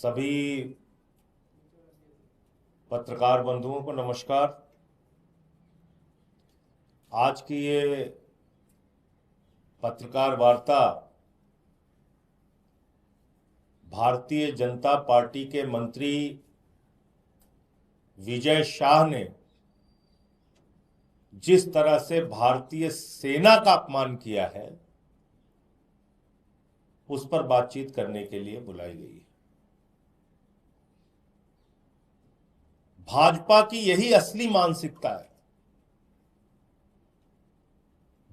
सभी पत्रकार बंधुओं को नमस्कार। आज की ये पत्रकार वार्ता भारतीय जनता पार्टी के मंत्री विजय शाह ने जिस तरह से भारतीय सेना का अपमान किया है उस पर बातचीत करने के लिए बुलाई गई है। भाजपा की यही असली मानसिकता है।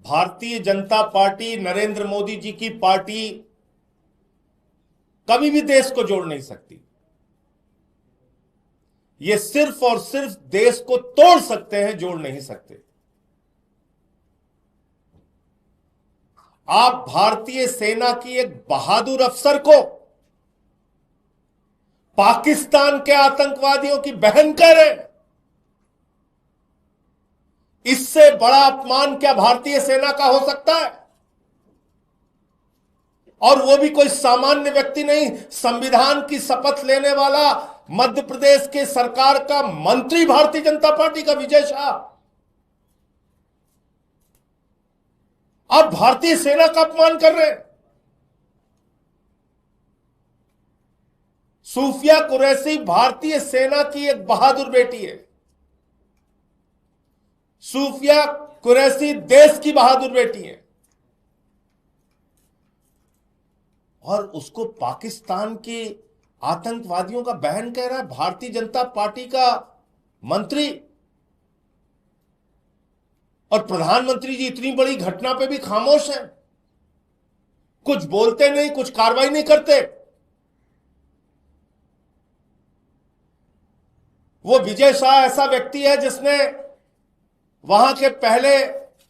भारतीय जनता पार्टी, नरेंद्र मोदी जी की पार्टी कभी भी देश को जोड़ नहीं सकती। ये सिर्फ और सिर्फ देश को तोड़ सकते हैं, जोड़ नहीं सकते। आप भारतीय सेना की एक बहादुर अफसर को पाकिस्तान के आतंकवादियों की बहन कह रहे हैं। इससे बड़ा अपमान क्या भारतीय सेना का हो सकता है? और वो भी कोई सामान्य व्यक्ति नहीं, संविधान की शपथ लेने वाला मध्य प्रदेश के सरकार का मंत्री भारतीय जनता पार्टी का विजय शाह। आप भारतीय सेना का अपमान कर रहे हैं। सूफिया कुरैशी भारतीय सेना की एक बहादुर बेटी है। सूफिया कुरैशी देश की बहादुर बेटी है और उसको पाकिस्तान के आतंकवादियों का बहन कह रहा है भारतीय जनता पार्टी का मंत्री। और प्रधानमंत्री जी इतनी बड़ी घटना पे भी खामोश हैं, कुछ बोलते नहीं, कुछ कार्रवाई नहीं करते। वो विजय शाह ऐसा व्यक्ति है जिसने वहां के पहले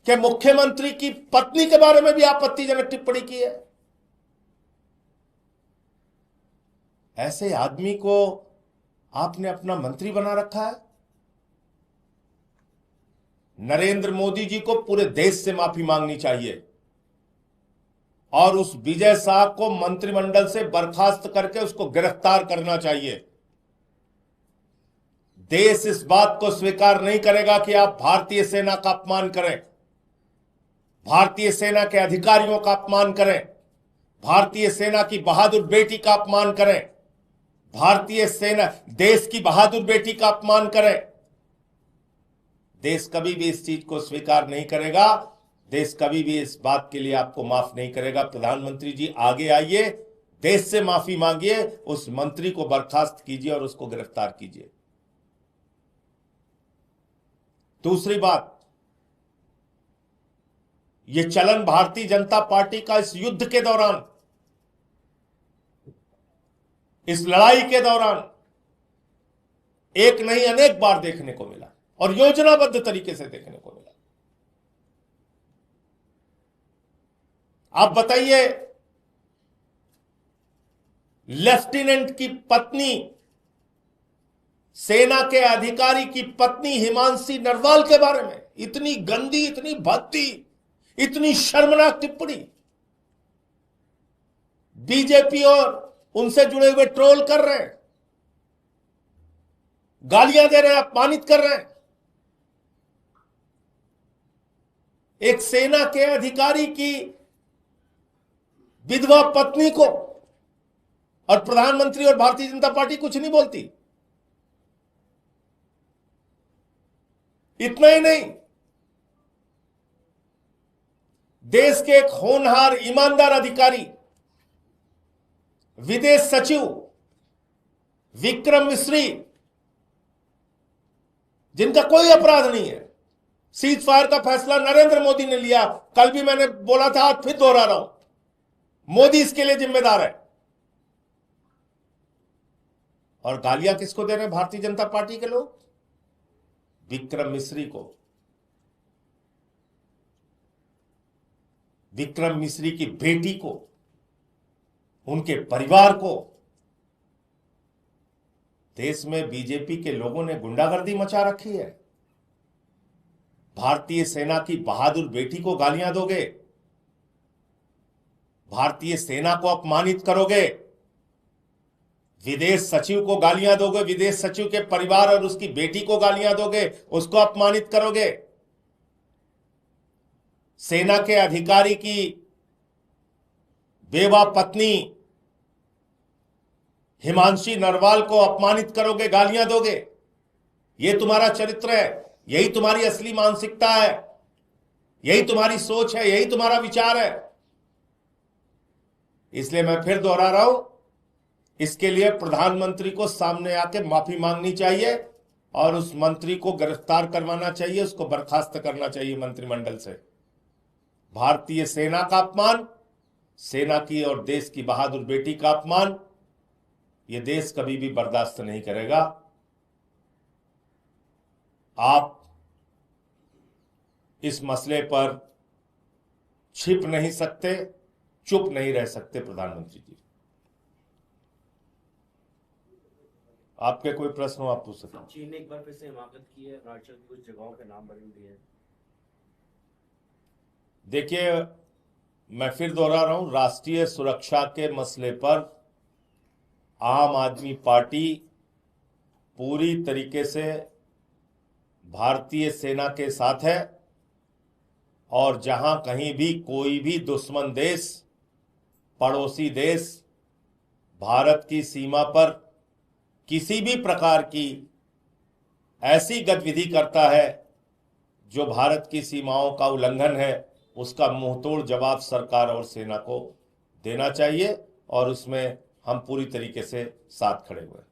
के मुख्यमंत्री की पत्नी के बारे में भी आपत्तिजनक टिप्पणी की है। ऐसे आदमी को आपने अपना मंत्री बना रखा है। नरेंद्र मोदी जी को पूरे देश से माफी मांगनी चाहिए और उस विजय शाह को मंत्रिमंडल से बर्खास्त करके उसको गिरफ्तार करना चाहिए। देश इस बात को स्वीकार नहीं करेगा कि आप भारतीय सेना का अपमान करें, भारतीय सेना के अधिकारियों का अपमान करें, भारतीय सेना की बहादुर बेटी का अपमान करें, भारतीय सेना देश की बहादुर बेटी का अपमान करें। देश कभी भी इस चीज को स्वीकार नहीं करेगा। देश कभी भी इस बात के लिए आपको माफ नहीं करेगा। प्रधानमंत्री जी आगे आइए, देश से माफी मांगिए, उस मंत्री को बर्खास्त कीजिए और उसको गिरफ्तार कीजिए। दूसरी बात, यह चलन भारतीय जनता पार्टी का इस युद्ध के दौरान, इस लड़ाई के दौरान एक नहीं अनेक बार देखने को मिला और योजनाबद्ध तरीके से देखने को मिला। आप बताइए, लेफ्टिनेंट की पत्नी, सेना के अधिकारी की पत्नी हिमांशी नरवाल के बारे में इतनी गंदी, इतनी भद्दी, इतनी शर्मनाक टिप्पणी। बीजेपी और उनसे जुड़े हुए ट्रोल कर रहे हैं, गालियां दे रहे हैं, अपमानित कर रहे हैं। एक सेना के अधिकारी की विधवा पत्नी को और प्रधानमंत्री और भारतीय जनता पार्टी कुछ नहीं बोलती। इतना ही नहीं, देश के एक होनहार ईमानदार अधिकारी, विदेश सचिव विक्रम मिश्री, जिनका कोई अपराध नहीं है, सीज फायर का फैसला नरेंद्र मोदी ने लिया। कल भी मैंने बोला था, आज फिर दोहरा रहा हूं, मोदी इसके लिए जिम्मेदार है। और गालियां किसको दे रहे हैं भारतीय जनता पार्टी के लोग? विक्रम मिश्री को। विक्रम मिश्री की बेटी को, उनके परिवार को। देश में बीजेपी के लोगों ने गुंडागर्दी मचा रखी है। भारतीय सेना की बहादुर बेटी को गालियां दोगे, भारतीय सेना को अपमानित करोगे, विदेश सचिव को गालियां दोगे, विदेश सचिव के परिवार और उसकी बेटी को गालियां दोगे, उसको अपमानित करोगे। सेना के अधिकारी की बेवा पत्नी हिमांशी नरवाल को अपमानित करोगे, गालियां दोगे। यह तुम्हारा चरित्र है, यही तुम्हारी असली मानसिकता है, यही तुम्हारी सोच है, यही तुम्हारा विचार है। इसलिए मैं फिर दोहरा रहा हूं, इसके लिए प्रधानमंत्री को सामने आके माफी मांगनी चाहिए और उस मंत्री को गिरफ्तार करवाना चाहिए, उसको बर्खास्त करना चाहिए मंत्रिमंडल से। भारतीय सेना का अपमान, सेना की और देश की बहादुर बेटी का अपमान, यह देश कभी भी बर्दाश्त नहीं करेगा। आप इस मसले पर छिप नहीं सकते, चुप नहीं रह सकते प्रधानमंत्री जी। आपके कोई प्रश्न हो आप पूछ सकते हैं। चीन ने एक बार फिर से हिमाकत की है, अरुणाचल की कुछ जगहों के नाम बदल दिए हैं। देखिए, मैं फिर दोहरा रहा हूं, राष्ट्रीय सुरक्षा के मसले पर आम आदमी पार्टी पूरी तरीके से भारतीय सेना के साथ है और जहां कहीं भी कोई भी दुश्मन देश, पड़ोसी देश भारत की सीमा पर किसी भी प्रकार की ऐसी गतिविधि करता है जो भारत की सीमाओं का उल्लंघन है, उसका मुंहतोड़ जवाब सरकार और सेना को देना चाहिए और उसमें हम पूरी तरीके से साथ खड़े हुए हैं।